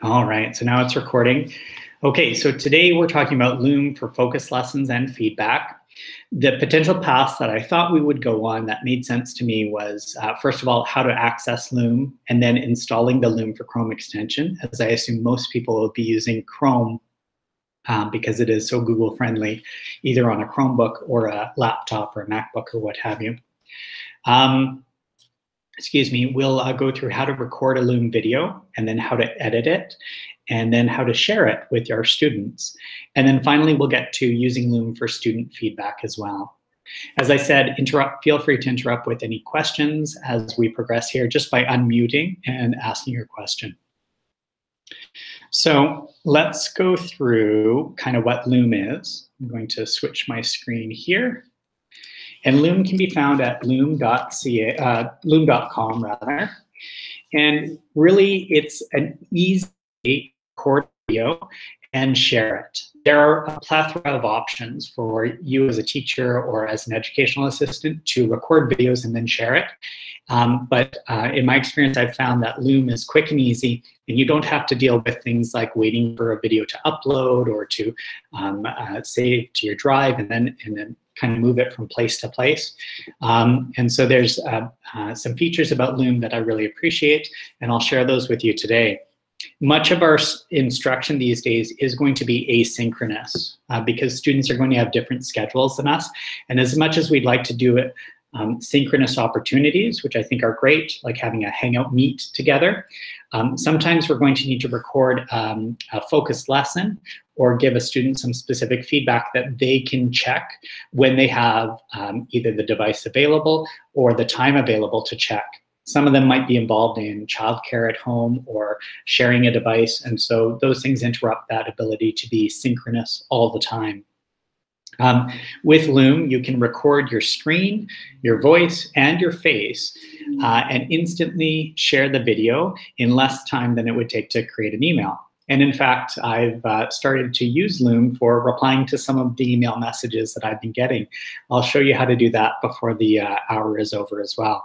All right, so now it's recording. Okay, so today we're talking about Loom for focus lessons and feedback. The potential paths that I thought we would go on that made sense to me was, first of all, how to access Loom, and then installing the Loom for Chrome extension, as I assume most people will be using Chrome because it is so Google friendly, either on a Chromebook or a laptop or a MacBook or what have you. We'll go through how to record a Loom video, and then how to edit it, and then how to share it with our students. And then finally, we'll get to using Loom for student feedback as well. As I said, feel free to interrupt with any questions as we progress here, just by unmuting and asking your question. So let's go through kind of what Loom is. I'm going to switch my screen here. And Loom can be found at loom.com rather. And really, it's an easy record video and share it. There are a plethora of options for you as a teacher or as an educational assistant to record videos and then share it. But in my experience, I've found that Loom is quick and easy, and you don't have to deal with things like waiting for a video to upload or to save to your drive and then kind of move it from place to place. And so there's some features about Loom that I really appreciate, and I'll share those with you today. Much of our instruction these days is going to be asynchronous because students are going to have different schedules than us. And as much as we'd like to do it, synchronous opportunities, which I think are great, like having a Hangout meet together, sometimes we're going to need to record a focused lesson or give a student some specific feedback that they can check when they have either the device available or the time available to check. Some of them might be involved in childcare at home or sharing a device, and so those things interrupt that ability to be synchronous all the time. With Loom, you can record your screen, your voice, and your face, and instantly share the video in less time than it would take to create an email. And in fact, I've started to use Loom for replying to some of the email messages that I've been getting. I'll show you how to do that before the hour is over as well.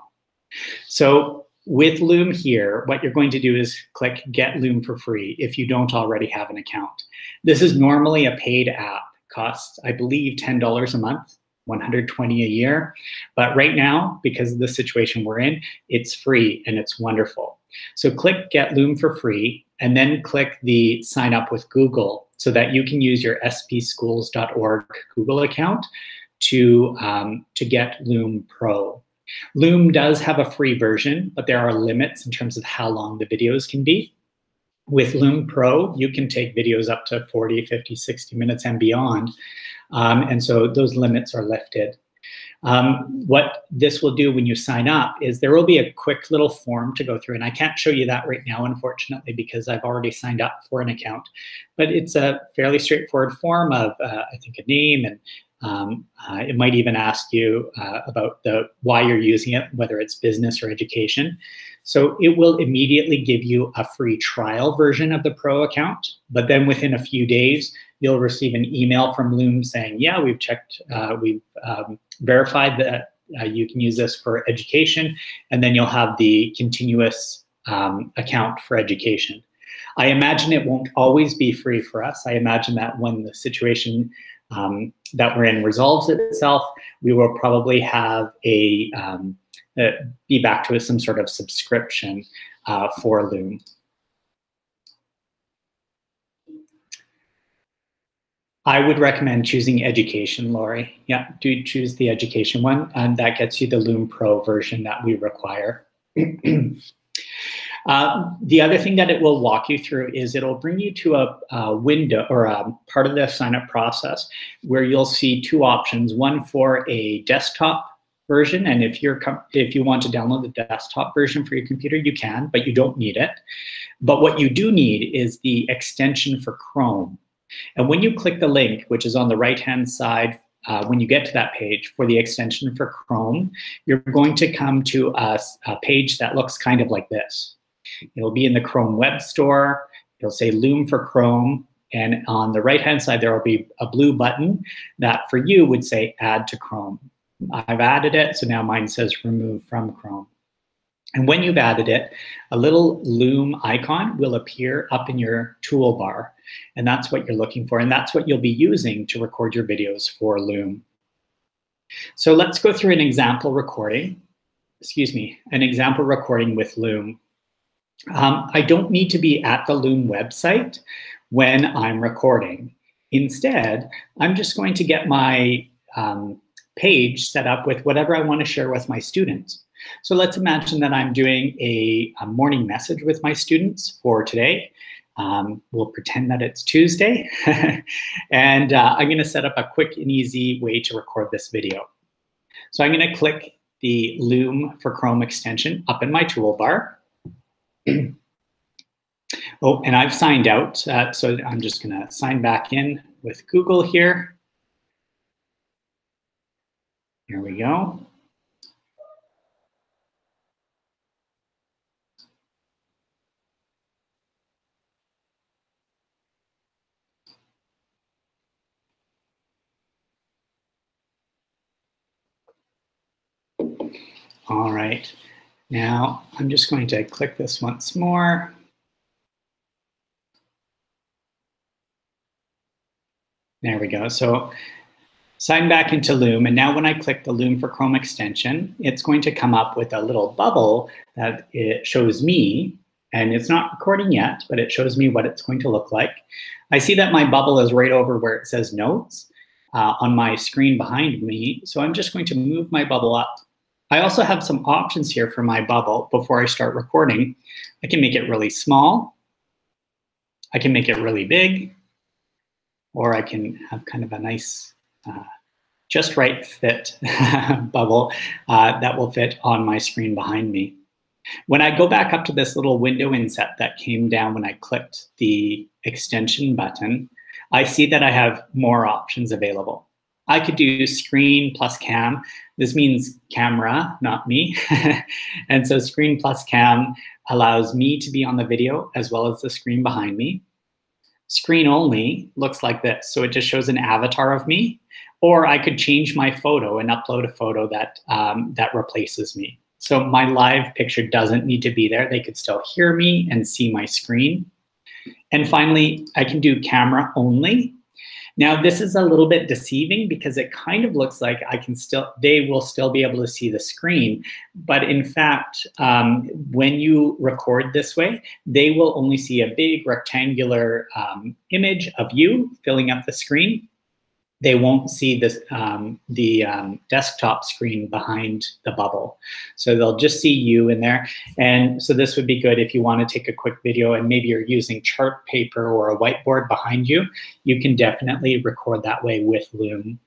So with Loom here, what you're going to do is click Get Loom for free if you don't already have an account. This is normally a paid app. Costs, I believe, $10 a month, $120 a year. But right now, because of the situation we're in, it's free and it's wonderful. So click Get Loom for free, and then click the Sign Up with Google so that you can use your spschools.org Google account to get Loom Pro. Loom does have a free version, but there are limits in terms of how long the videos can be. With Loom Pro, you can take videos up to 40, 50, 60 minutes and beyond. And so those limits are lifted. What this will do when you sign up is there will be a quick little form to go through. And I can't show you that right now, unfortunately, because I've already signed up for an account. But it's a fairly straightforward form of, I think, a name, and it might even ask you about why you're using it, whether it's business or education. So it will immediately give you a free trial version of the Pro account, but then within a few days, you'll receive an email from Loom saying, yeah, we've checked, we've verified that you can use this for education, and then you'll have the continuous account for education. I imagine it won't always be free for us. I imagine that when the situation that we're in resolves itself, we will probably have be back to some sort of subscription for Loom. I would recommend choosing education, Lori. Yeah, do choose the education one, and that gets you the Loom Pro version that we require. The other thing that it will walk you through is it'll bring you to a window or a part of the sign-up process where you'll see two options, one for a desktop version, and if you want to download the desktop version for your computer, you can, but you don't need it. But what you do need is the extension for Chrome. And when you click the link, which is on the right-hand side, when you get to that page for the extension for Chrome, you're going to come to a page that looks kind of like this. It'll be in the Chrome Web Store. It'll say Loom for Chrome. And on the right-hand side, there will be a blue button that for you would say Add to Chrome. I've added it, so now mine says Remove from Chrome. And when you've added it, a little Loom icon will appear up in your toolbar. And that's what you're looking for. And that's what you'll be using to record your videos for Loom. So let's go through an example recording. An example recording with Loom. I don't need to be at the Loom website when I'm recording. Instead, I'm just going to get my page set up with whatever I want to share with my students. So let's imagine that I'm doing a morning message with my students for today. We'll pretend that it's Tuesday. And I'm going to set up a quick and easy way to record this video. So I'm going to click the Loom for Chrome extension up in my toolbar. Oh, and I've signed out, so I'm just going to sign back in with Google here. Here we go. All right, now I'm just going to click this once more. There we go. So sign back into Loom, and now when I click the Loom for Chrome extension, it's going to come up with a little bubble that it shows me, and it's not recording yet, but it shows me what it's going to look like. I see that my bubble is right over where it says Notes on my screen behind me, so I'm just going to move my bubble up. I also have some options here for my bubble before I start recording. I can make it really small, I can make it really big, or I can have kind of a nice, just right fit bubble that will fit on my screen behind me. When I go back up to this little window inset that came down when I clicked the extension button, I see that I have more options available. I could do screen plus cam. This means camera, not me. And so screen plus cam allows me to be on the video as well as the screen behind me. Screen only looks like this. So it just shows an avatar of me, or I could change my photo and upload a photo that, that replaces me. So my live picture doesn't need to be there. They could still hear me and see my screen. And finally, I can do camera only. Now this is a little bit deceiving because it kind of looks like they will still be able to see the screen. But in fact, when you record this way, they will only see a big rectangular image of you filling up the screen. They won't see this, the desktop screen behind the bubble. So they'll just see you in there. And so this would be good if you want to take a quick video and maybe you're using chart paper or a whiteboard behind you. You can definitely record that way with Loom.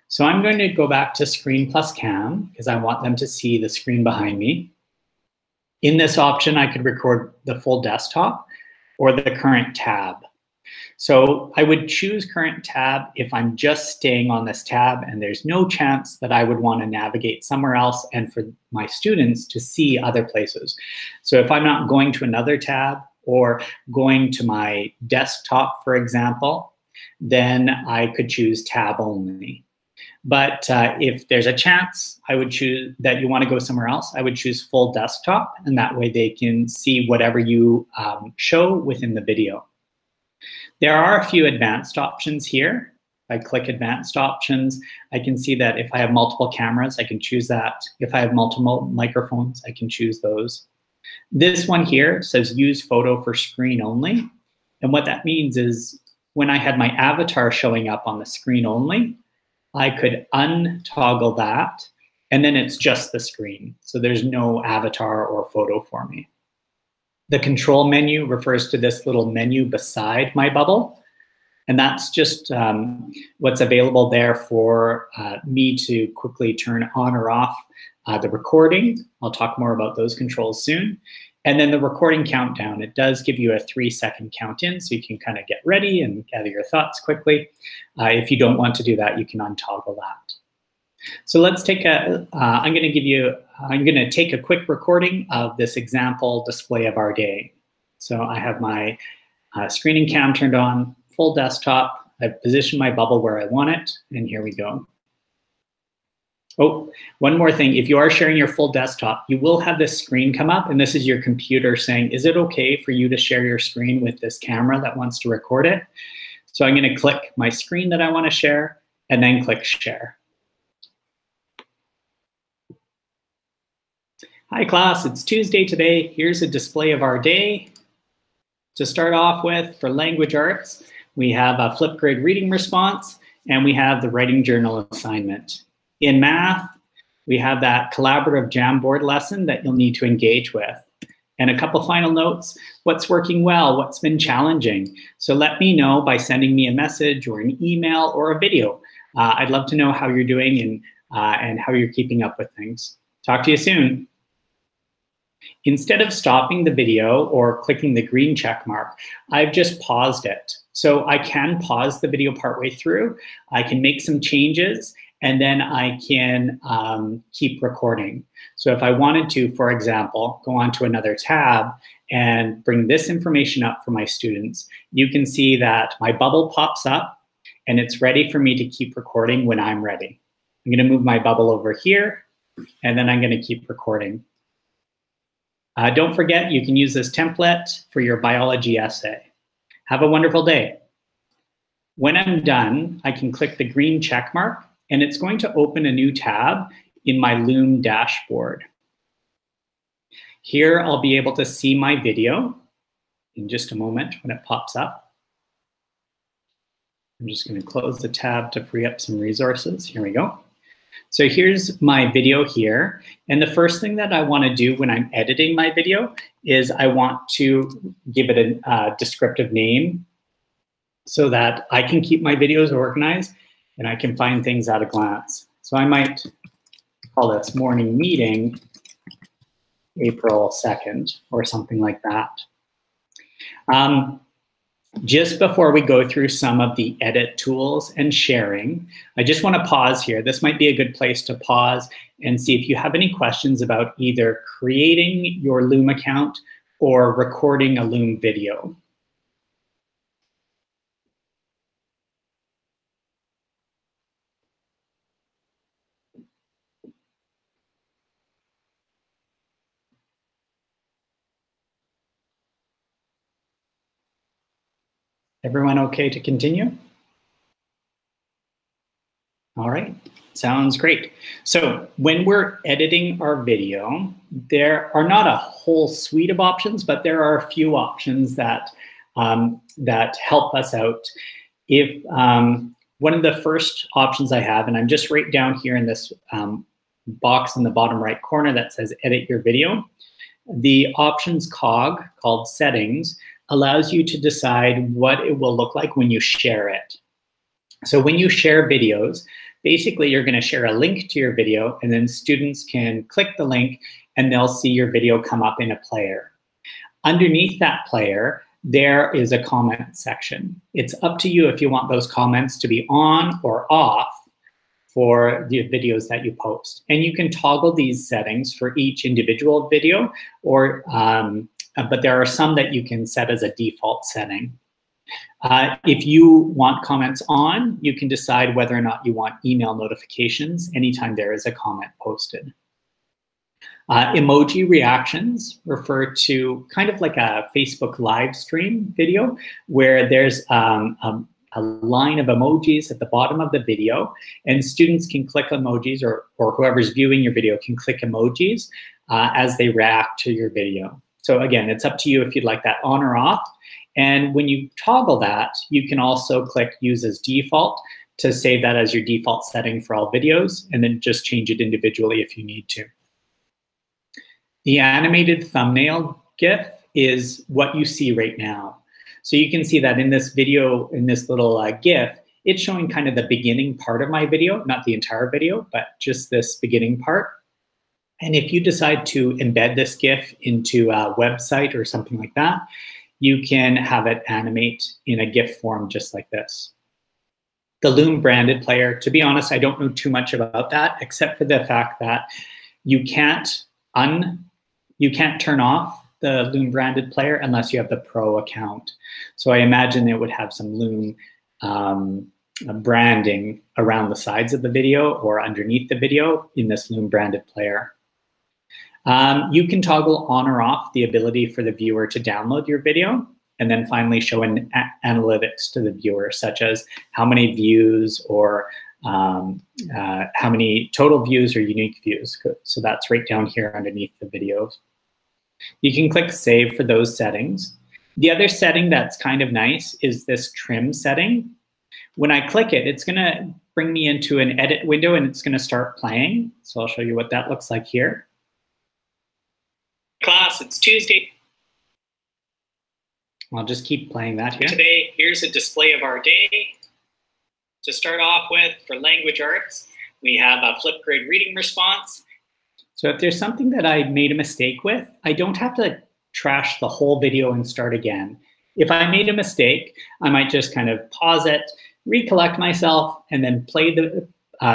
So I'm going to go back to screen plus cam because I want them to see the screen behind me. In this option, I could record the full desktop or the current tab. So I would choose current tab if I'm just staying on this tab and there's no chance that I would want to navigate somewhere else and for my students to see other places. So if I'm not going to another tab or going to my desktop, for example, then I could choose tab only. But if there's a chance I would choose that you want to go somewhere else, I would choose full desktop, and that way they can see whatever you show within the video. There are a few advanced options here. If I click advanced options, I can see that if I have multiple cameras, I can choose that. If I have multiple microphones, I can choose those. This one here says use photo for screen only. And what that means is when I had my avatar showing up on the screen only, I could untoggle that, and then it's just the screen. So there's no avatar or photo for me. The control menu refers to this little menu beside my bubble. And that's just what's available there for me to quickly turn on or off the recording. I'll talk more about those controls soon. And then the recording countdown, it does give you a 3-second count in, so you can kind of get ready and gather your thoughts quickly. If you don't want to do that, you can untoggle that. So let's take I'm going to take a quick recording of this example display of our day. So I have my screen and cam turned on, full desktop. I've positioned my bubble where I want it, and here we go. Oh, one more thing. If you are sharing your full desktop, you will have this screen come up, and this is your computer saying, is it okay for you to share your screen with this camera that wants to record it? So I'm going to click my screen that I want to share, and then click share. Hi class, it's Tuesday today. Here's a display of our day. To start off with, for language arts, we have a Flipgrid reading response, and we have the writing journal assignment. In math, we have that collaborative Jamboard lesson that you'll need to engage with. And a couple final notes, what's working well, what's been challenging. So let me know by sending me a message or an email or a video. I'd love to know how you're doing and how you're keeping up with things. Talk to you soon. Instead of stopping the video or clicking the green check mark, I've just paused it. So I can pause the video partway through. I can make some changes, and then I can keep recording. So if I wanted to, for example, go on to another tab and bring this information up for my students, you can see that my bubble pops up and it's ready for me to keep recording when I'm ready. I'm gonna move my bubble over here, and then I'm gonna keep recording. Don't forget, you can use this template for your biology essay. Have a wonderful day. When I'm done, I can click the green check mark, and it's going to open a new tab in my Loom dashboard. Here, I'll be able to see my video in just a moment when it pops up. I'm just going to close the tab to free up some resources. Here we go. So here's my video here. And the first thing that I want to do when I'm editing my video is I want to give it a descriptive name so that I can keep my videos organized and I can find things at a glance. So I might call this morning meeting April 2nd or something like that. Just before we go through some of the edit tools and sharing, I just want to pause here. This might be a good place to pause and see if you have any questions about either creating your Loom account or recording a Loom video. Everyone okay to continue? All right, sounds great. So when we're editing our video, there are not a whole suite of options, but there are a few options that, that help us out. If one of the first options I have, and I'm just right down here in this box in the bottom right corner that says edit your video, the options cog called settings allows you to decide what it will look like when you share it. So when you share videos, basically you're going to share a link to your video, and then students can click the link and they'll see your video come up in a player. Underneath that player, there is a comment section. It's up to you if you want those comments to be on or off for the videos that you post. And you can toggle these settings for each individual video, or but there are some that you can set as a default setting. If you want comments on, you can decide whether or not you want email notifications anytime there is a comment posted. Emoji reactions refer to kind of like a Facebook live stream video where there's a line of emojis at the bottom of the video, and students can click emojis, or whoever's viewing your video can click emojis as they react to your video. So again, it's up to you if you'd like that on or off. And when you toggle that, you can also click use as default to save that as your default setting for all videos, and then just change it individually if you need to. The animated thumbnail GIF is what you see right now. So you can see that in this video, in this little GIF, it's showing kind of the beginning part of my video, not the entire video, but just this beginning part. And if you decide to embed this GIF into a website or something like that, you can have it animate in a GIF form just like this. The Loom branded player, to be honest, I don't know too much about that, except for the fact that you can't turn off the Loom branded player unless you have the Pro account. So I imagine it would have some Loom branding around the sides of the video or underneath the video in this Loom branded player. You can toggle on or off the ability for the viewer to download your video, and then finally show an analytics to the viewer, such as how many views or how many total views or unique views. So that's right down here underneath the videos. You can click Save for those settings. The other setting that's kind of nice is this trim setting. When I click it, it's gonna bring me into an edit window and it's gonna start playing. So I'll show you what that looks like here. Class, it's Tuesday. I'll just keep playing that here. Today, here's a display of our day. To start off with, for language arts, we have a Flipgrid reading response. So if there's something that I made a mistake with, I don't have to trash the whole video and start again. If I made a mistake, I might just kind of pause it, recollect myself, and then play the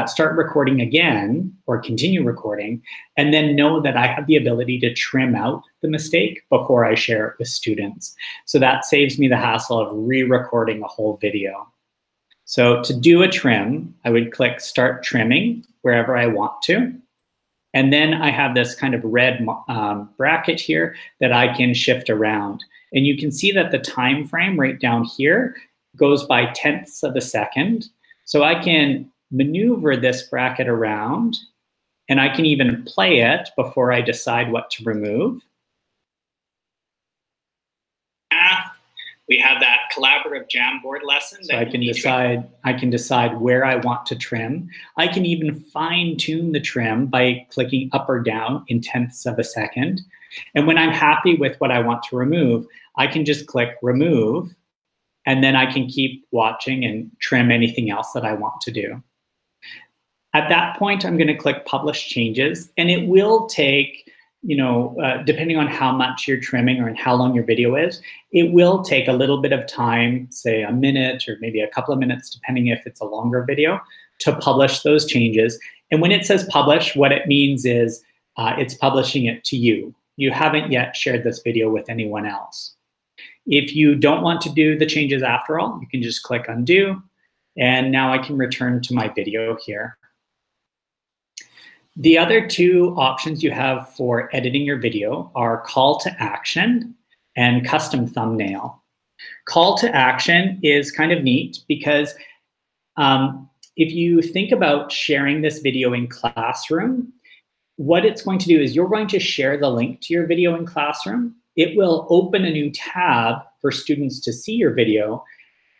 start recording again or continue recording, and then know that I have the ability to trim out the mistake before I share it with students. So that saves me the hassle of re-recording a whole video. So to do a trim, I would click Start Trimming wherever I want to. And then I have this kind of red bracket here that I can shift around. And you can see that the time frame right down here goes by tenths of a second. So I can maneuver this bracket around, and I can even play it before I decide what to remove. We have that collaborative Jamboard lesson. So I can decide where I want to trim. I can even fine tune the trim by clicking up or down in tenths of a second. And when I'm happy with what I want to remove, I can just click remove, and then I can keep watching and trim anything else that I want to do. At that point, I'm going to click Publish Changes, and it will take, depending on how much you're trimming or how long your video is, it will take a little bit of time, say a minute or maybe a couple of minutes, depending if it's a longer video, to publish those changes. And when it says publish, what it means is it's publishing it to you. You haven't yet shared this video with anyone else. If you don't want to do the changes after all, you can just click undo, and now I can return to my video here. The other two options you have for editing your video are call to action and custom thumbnail. Call to action is kind of neat because if you think about sharing this video in Classroom, what it's going to do is you're going to share the link to your video in Classroom. It will open a new tab for students to see your video,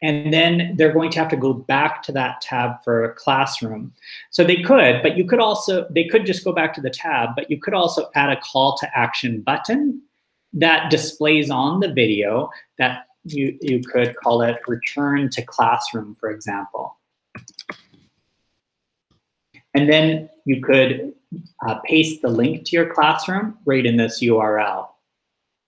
and then they're going to have to go back to that tab for a Classroom. So they could, but you could also, they could just go back to the tab, but you could also add a call to action button that displays on the video that you could call it return to Classroom, for example. And then you could paste the link to your Classroom right in this URL.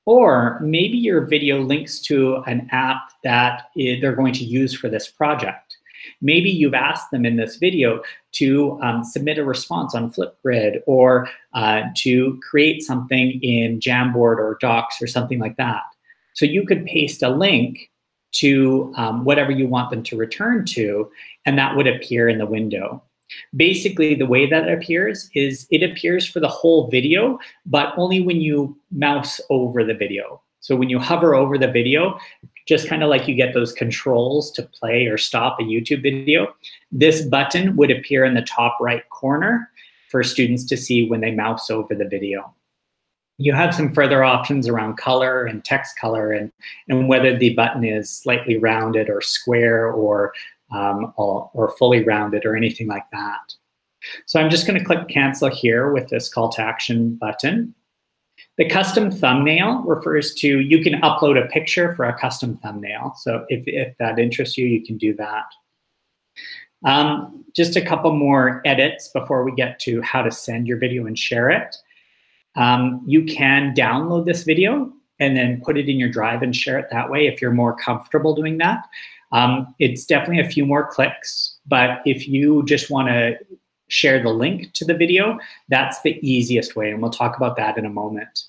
Or maybe your video links to an app that they're going to use for this project. Maybe you've asked them in this video to submit a response on Flipgrid or to create something in Jamboard or Docs or something like that. So you could paste a link to whatever you want them to return to, and that would appear in the window. Basically, the way that it appears is it appears for the whole video, but only when you mouse over the video. So when you hover over the video, just kind of like you get those controls to play or stop a YouTube video, this button would appear in the top right corner for students to see when they mouse over the video. You have some further options around color and text color and whether the button is slightly rounded or square or fully rounded or anything like that. So I'm just going to click cancel here with this call to action button. The custom thumbnail refers to, you can upload a picture for a custom thumbnail. So if that interests you, you can do that. Just a couple more edits before we get to how to send your video and share it. You can download this video and then put it in your drive and share it that way if you're more comfortable doing that. It's definitely a few more clicks, but if you just want to share the link to the video, that's the easiest way, and we'll talk about that in a moment.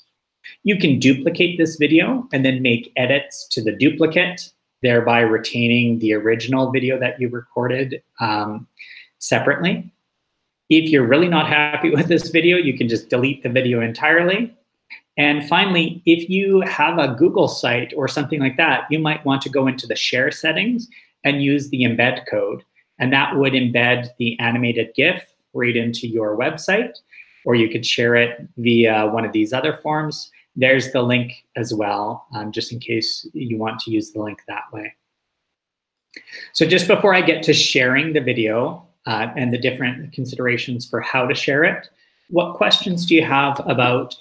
You can duplicate this video and then make edits to the duplicate. thereby retaining the original video that you recorded separately. If you're really not happy with this video, you can just delete the video entirely. And finally, if you have a Google site or something like that, you might want to go into the share settings and use the embed code. And that would embed the animated GIF right into your website, or you could share it via one of these other forms. There's the link as well, just in case you want to use the link that way. So just before I get to sharing the video and the different considerations for how to share it, what questions do you have about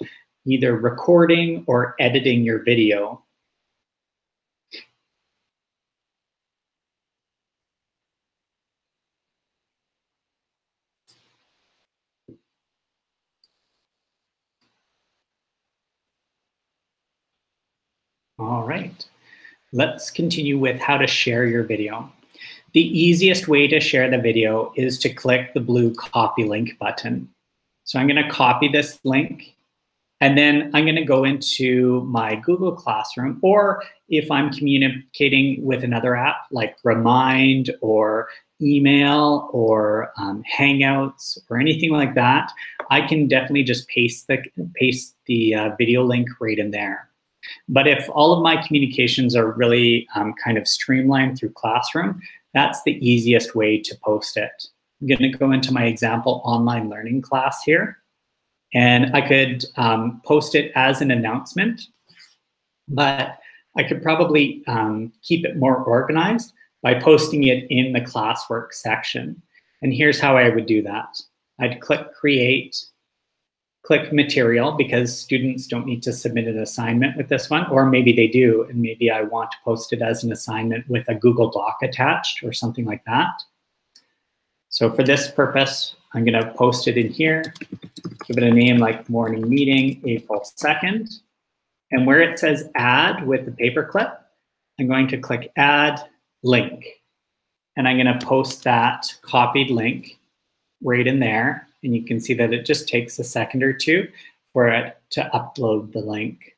either recording or editing your video? All right, let's continue with how to share your video. The easiest way to share the video is to click the blue copy link button. So I'm gonna copy this link, and then I'm gonna go into my Google Classroom, or if I'm communicating with another app like Remind or email or Hangouts or anything like that, I can definitely just paste the video link right in there. But if all of my communications are really kind of streamlined through Classroom, that's the easiest way to post it. I'm going to go into my example online learning class here, and I could post it as an announcement, but I could probably keep it more organized by posting it in the classwork section. And here's how I would do that. I'd click Create, click Material, because students don't need to submit an assignment with this one, or maybe they do, and maybe I want to post it as an assignment with a Google Doc attached or something like that. So for this purpose, I'm gonna post it in here, give it a name like Morning Meeting, April 2nd. And where it says Add with the paperclip, I'm going to click Add Link. And I'm gonna post that copied link right in there. And you can see that it just takes a second or two for it to upload the link.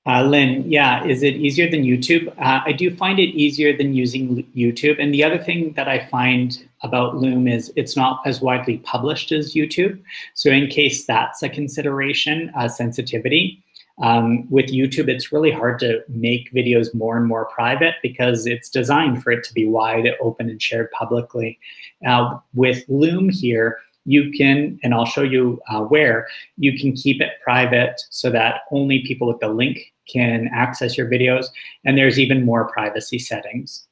Lynn, yeah, is it easier than YouTube? I do find it easier than using YouTube. And the other thing that I find about Loom is it's not as widely published as YouTube. So in case that's a consideration, sensitivity, with YouTube, it's really hard to make videos more and more private because it's designed for it to be wide open and shared publicly. With Loom here, you can, and I'll show you where, you can keep it private so that only people with the link can access your videos, and there's even more privacy settings.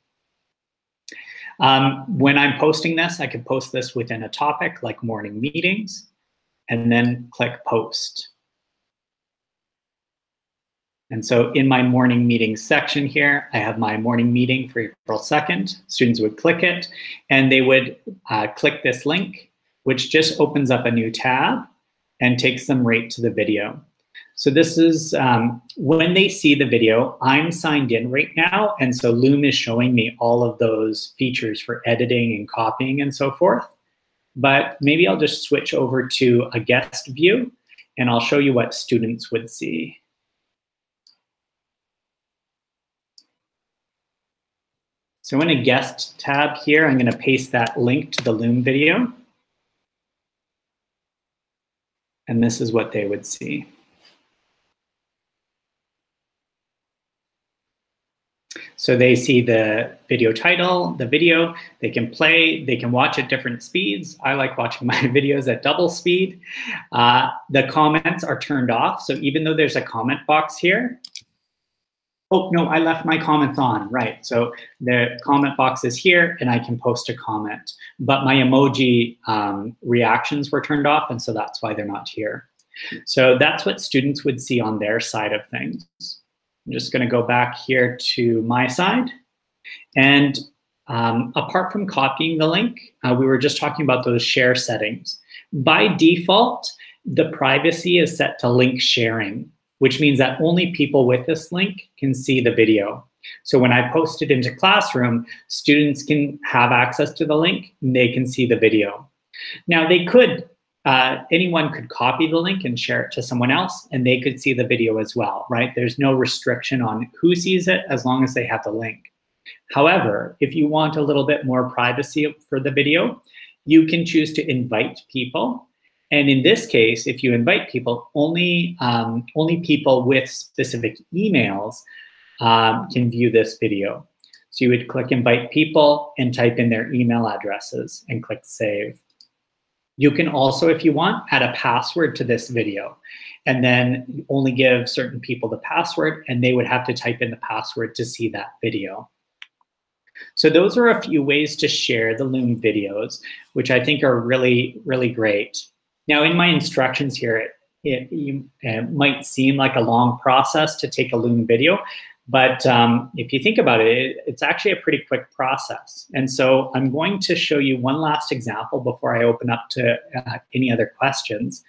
When I'm posting this, I could post this within a topic like morning meetings, and then click Post. And so in my morning meeting section here, I have my morning meeting for April 2nd. Students would click it, and they would click this link, which just opens up a new tab and takes them right to the video. So this is, when they see the video, I'm signed in right now, and so Loom is showing me all of those features for editing and copying and so forth. But maybe I'll just switch over to a guest view, and I'll show you what students would see. So in a guest tab here, I'm gonna paste that link to the Loom video. And this is what they would see. So they see the video title, the video, they can play, they can watch at different speeds. I like watching my videos at double speed. The comments are turned off. So even though there's a comment box here, oh no, I left my comments on, right. So the comment box is here and I can post a comment, but my emoji reactions were turned off, and so that's why they're not here. So that's what students would see on their side of things. I'm just gonna go back here to my side. And apart from copying the link, we were just talking about those share settings. By default, the privacy is set to link sharing, which means that only people with this link can see the video. So when I post it into Classroom, students can have access to the link and they can see the video. Now they could anyone could copy the link and share it to someone else, and they could see the video as well, right? There's no restriction on who sees it as long as they have the link. However, if you want a little bit more privacy for the video, you can choose to invite people. And in this case, if you invite people, only people with specific emails can view this video. So you would click invite people and type in their email addresses and click save. You can also, if you want, add a password to this video and then only give certain people the password, and they would have to type in the password to see that video. So those are a few ways to share the Loom videos, which I think are really, really great. Now, in my instructions here, it might seem like a long process to take a Loom video, but if you think about it, it's actually a pretty quick process. And so I'm going to show you one last example before I open up to any other questions.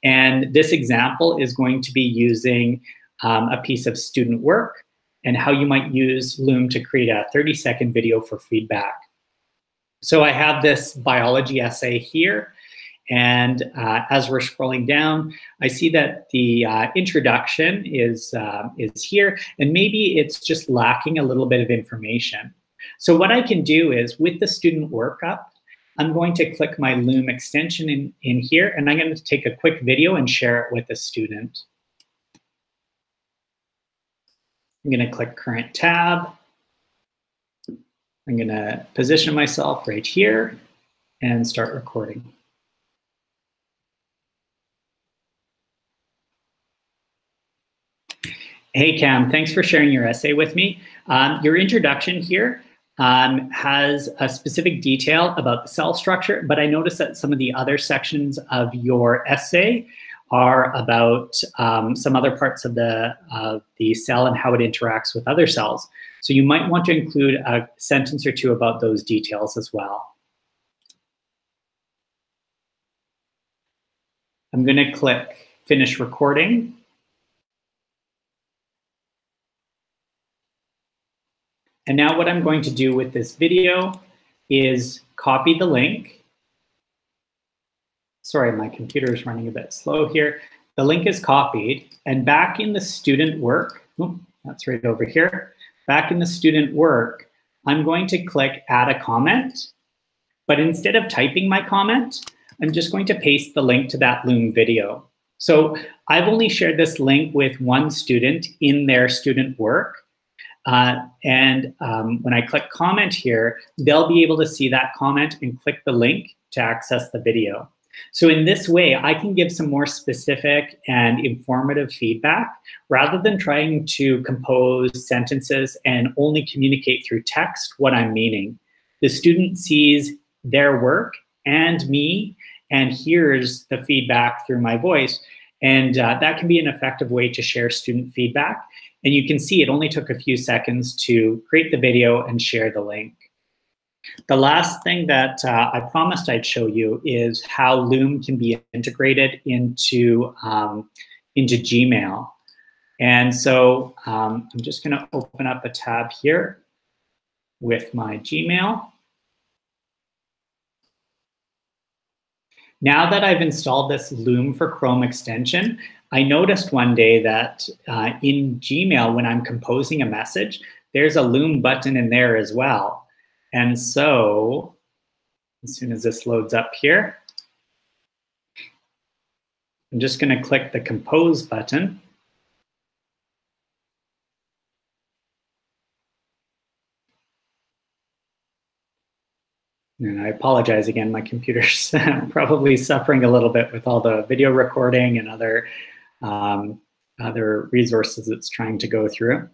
And this example is going to be using a piece of student work and how you might use Loom to create a 30-second video for feedback. So I have this biology essay here. And as we're scrolling down, I see that the introduction is here, and maybe it's just lacking a little bit of information. So what I can do is, with the student workup, I'm going to click my Loom extension in here, and I'm going to take a quick video and share it with the student. I'm going to click current tab. I'm going to position myself right here and start recording. Hey, Cam, thanks for sharing your essay with me. Your introduction here has a specific detail about the cell structure, but I noticed that some of the other sections of your essay are about some other parts of the cell and how it interacts with other cells. So you might want to include a sentence or two about those details as well. I'm going to click finish recording. And now what I'm going to do with this video is copy the link. Sorry, my computer is running a bit slow here. The link is copied, and back in the student work, that's right over here. Back in the student work, I'm going to click add a comment, but instead of typing my comment, I'm just going to paste the link to that Loom video. So I've only shared this link with one student in their student work. When I click comment here, they'll be able to see that comment and click the link to access the video. So in this way, I can give some more specific and informative feedback rather than trying to compose sentences and only communicate through text what I'm meaning. The student sees their work and me and hears the feedback through my voice. And that can be an effective way to share student feedback. And you can see it only took a few seconds to create the video and share the link. The last thing that I promised I'd show you is how Loom can be integrated into Gmail. And so I'm just going to open up a tab here with my Gmail. Now that I've installed this Loom for Chrome extension, I noticed one day that in Gmail, when I'm composing a message, there's a Loom button in there as well. And so as soon as this loads up here, I'm just going to click the Compose button. And I apologize again, my computer's probably suffering a little bit with all the video recording and other resources it's trying to go through.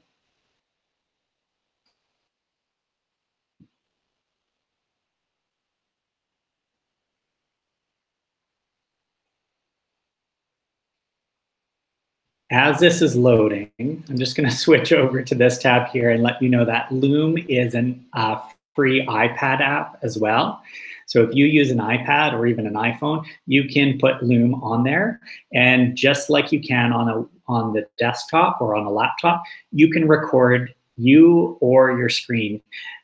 As this is loading, I'm just going to switch over to this tab here and let you know that Loom is a free iPad app as well. So if you use an iPad or even an iPhone, you can put Loom on there. And just like you can on the desktop or on a laptop, you can record you or your screen.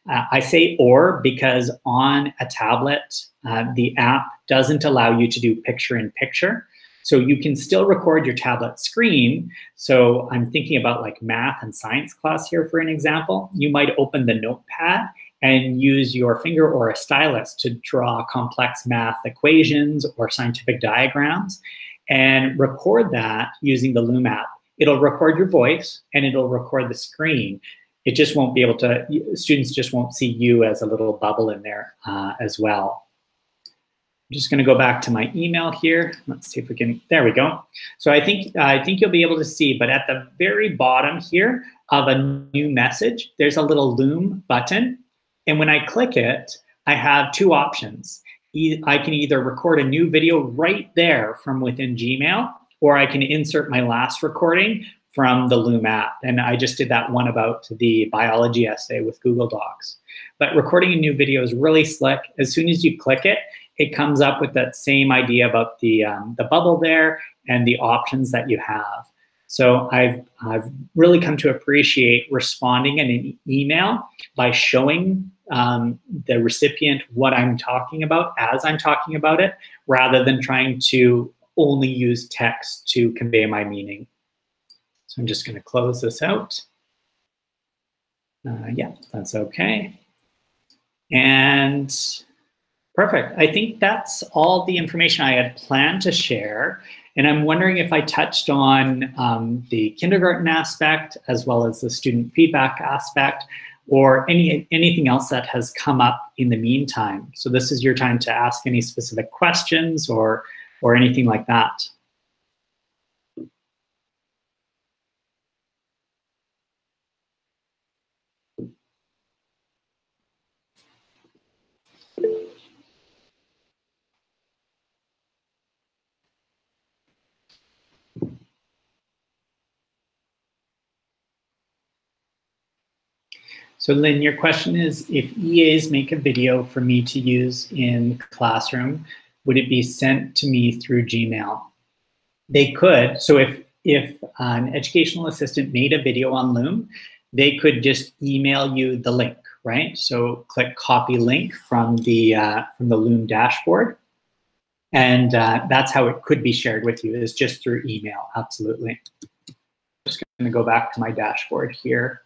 I say or because on a tablet, the app doesn't allow you to do picture-in-picture. So you can still record your tablet screen. So I'm thinking about like math and science class here for an example. You might open the notepad and use your finger or a stylus to draw complex math equations or scientific diagrams and record that using the Loom app. It'll record your voice and it'll record the screen. It just won't be able to, students just won't see you as a little bubble in there as well. I'm just going to go back to my email here. Let's see if we can, there we go. So I think you'll be able to see, but at the very bottom here of a new message, there's a little Loom button. And when I click it, I have two options. I can either record a new video right there from within Gmail, or I can insert my last recording from the Loom app. And I just did that one about the biology essay with Google Docs. But recording a new video is really slick. As soon as you click it, it comes up with that same idea about the bubble there and the options that you have. So I've really come to appreciate responding in an email by showing the recipient what I'm talking about as I'm talking about it, rather than trying to only use text to convey my meaning. So I'm just going to close this out. Yeah, that's okay. And perfect. I think that's all the information I had planned to share. And I'm wondering if I touched on the kindergarten aspect as well as the student feedback aspect, or anything else that has come up in the meantime. So this is your time to ask any specific questions or anything like that. So Lynn, your question is, if EAs make a video for me to use in Classroom, would it be sent to me through Gmail? They could. So if an educational assistant made a video on Loom, they could just email you the link, right? So click copy link from the Loom dashboard. And that's how it could be shared with you, is just through email, absolutely. Just gonna go back to my dashboard here.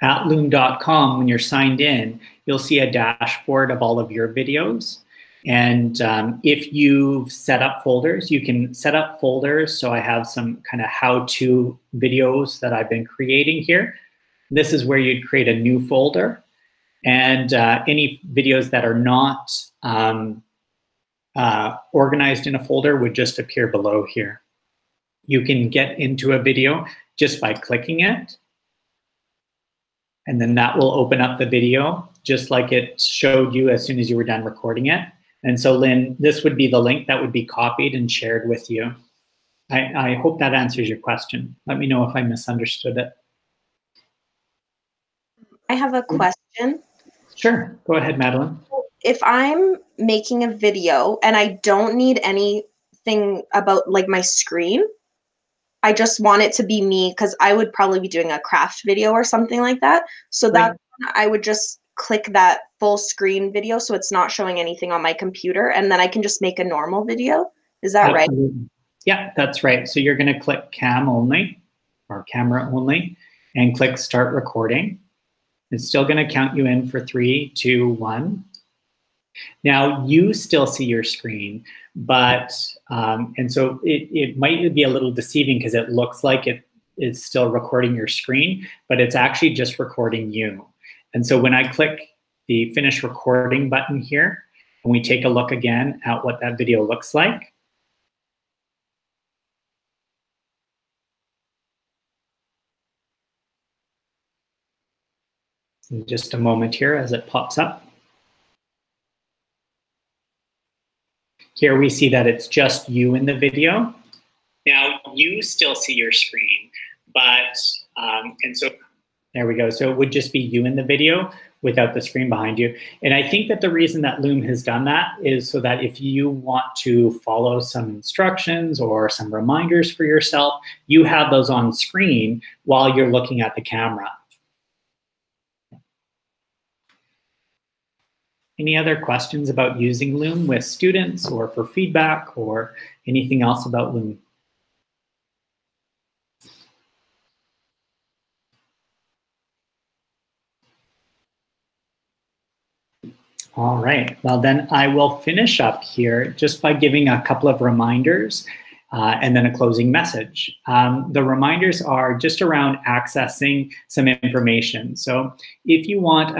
At loom.com, when you're signed in, you'll see a dashboard of all of your videos. And if you've set up folders, you can set up folders. So I have some kind of how-to videos that I've been creating here. This is where you'd create a new folder. And any videos that are not organized in a folder would just appear below here. You can get into a video just by clicking it. And then that will open up the video just like it showed you as soon as you were done recording it. And so Lynn, this would be the link that would be copied and shared with you. I hope that answers your question. Let me know if I misunderstood it. I have a question. Sure, go ahead, Madeline. If I'm making a video and I don't need anything about like my screen, I just want it to be me, because I would probably be doing a craft video or something like that. So that I would just click that full screen video so it's not showing anything on my computer, and then I can just make a normal video. Is that right? Yeah, that's right. So you're going to click cam only or camera only and click start recording. It's still going to count you in for 3, 2, 1. Now you still see your screen, but and so it might be a little deceiving because it looks like it is still recording your screen, but it's actually just recording you. And so when I click the finish recording button here, and we take a look again at what that video looks like. In just a moment here as it pops up. Here we see that it's just you in the video. Now you still see your screen, but, and so There we go. So it would just be you in the video without the screen behind you. And I think that the reason that Loom has done that is so that if you want to follow some instructions or some reminders for yourself, you have those on screen while you're looking at the camera. Any other questions about using Loom with students or for feedback or anything else about Loom? All right, well then I will finish up here just by giving a couple of reminders and then a closing message. The reminders are just around accessing some information. So if you want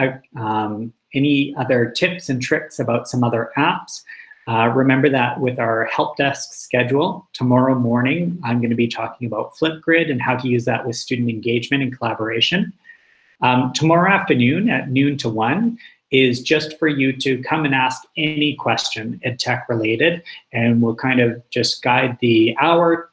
any other tips and tricks about some other apps, remember that with our help desk schedule, tomorrow morning, I'm going to be talking about Flipgrid and how to use that with student engagement and collaboration. Tomorrow afternoon at noon to 1 is just for you to come and ask any question EdTech related, and we'll kind of just guide the hour,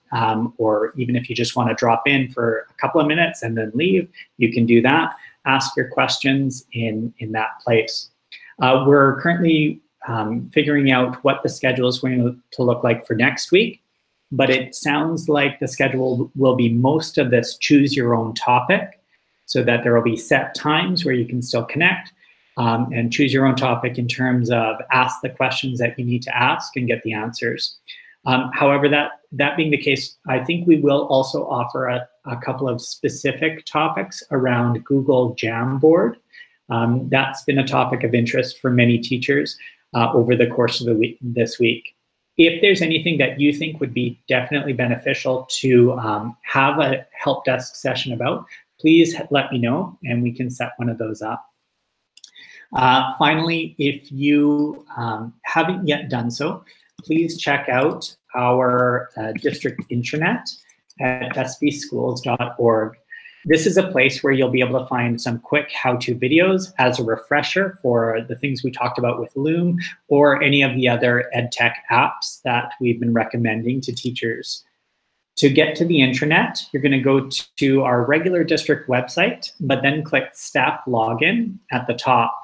or even if you just want to drop in for a couple of minutes and then leave, you can do that. Ask your questions in that place. We're currently figuring out what the schedule is going to look like for next week, but it sounds like the schedule will be most of this choose your own topic, so that there will be set times where you can still connect and choose your own topic in terms of ask the questions that you need to ask and get the answers. However, that being the case, I think we will also offer a couple of specific topics around Google Jamboard. That's been a topic of interest for many teachers over the course of this week. If there's anything that you think would be definitely beneficial to have a help desk session about, please let me know and we can set one of those up. Finally, if you haven't yet done so, please check out our district intranet at sbschools.org. This is a place where you'll be able to find some quick how-to videos as a refresher for the things we talked about with Loom or any of the other EdTech apps that we've been recommending to teachers. To get to the intranet, you're going to go to our regular district website, but then click Staff Login at the top.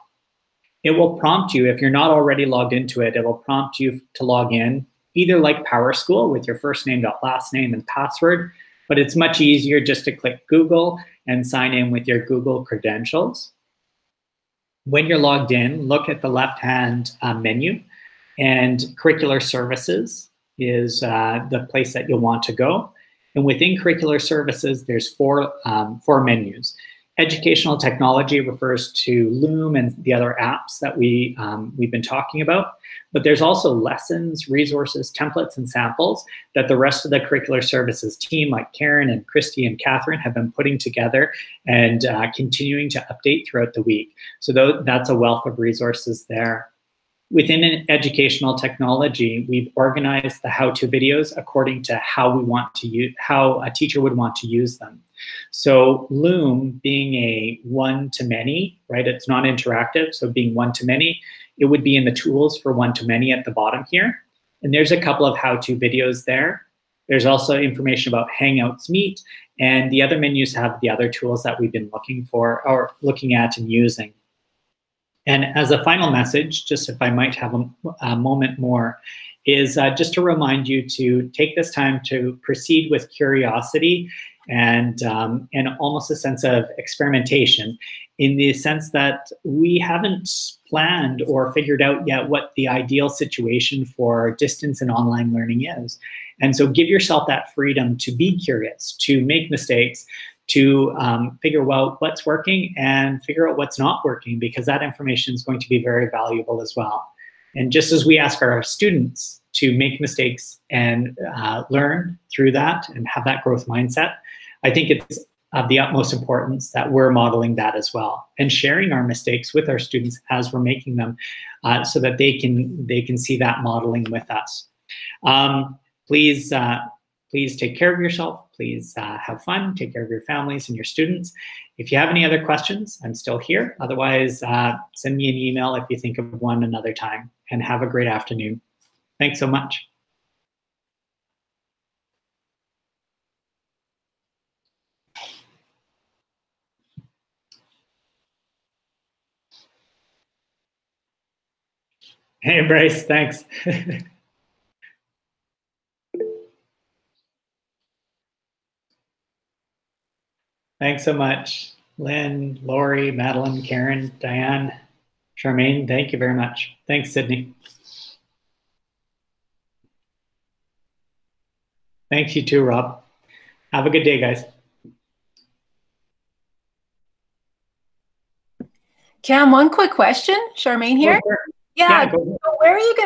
It will prompt you, if you're not already logged into it, it will prompt you to log in, either like PowerSchool with your first name, last name, and password, but it's much easier just to click Google and sign in with your Google credentials. When you're logged in, look at the left-hand menu, and Curricular Services is the place that you'll want to go. And within Curricular Services, there's four menus. Educational technology refers to Loom and the other apps that we've been talking about, but there's also lessons, resources, templates, and samples that the rest of the Curricular Services team, like Karen and Christy and Catherine, have been putting together and continuing to update throughout the week. So that's a wealth of resources there. Within educational technology, we've organized the how-to videos according to how a teacher would want to use them. So Loom being a one-to-many, right? It's not interactive, so being one-to-many, it would be in the tools for one-to-many at the bottom here. And there's a couple of how-to videos there. There's also information about Hangouts Meet, and the other menus have the other tools that we've been looking at and using. And as a final message, just if I might have a moment more, is just to remind you to take this time to proceed with curiosity and almost a sense of experimentation, in the sense that we haven't planned or figured out yet what the ideal situation for distance and online learning is. And so give yourself that freedom to be curious, to make mistakes, to figure out what's working and figure out what's not working, because that information is going to be very valuable as well. And just as we ask our students to make mistakes and learn through that and have that growth mindset, I think it's of the utmost importance that we're modeling that as well and sharing our mistakes with our students as we're making them, so that they can see that modeling with us. Please take care of yourself. Please have fun, take care of your families and your students. If you have any other questions, I'm still here. Otherwise, send me an email if you think of one another time, and have a great afternoon. Thanks so much. Hey, Bryce, thanks. Thanks so much. Lynn, Lori, Madeline, Karen, Diane, Charmaine, thank you very much. Thanks, Sydney. Thanks, you too, Rob. Have a good day, guys. Cam, one quick question. Charmaine here. Oh, sure. Yeah. Go ahead. Where are you going to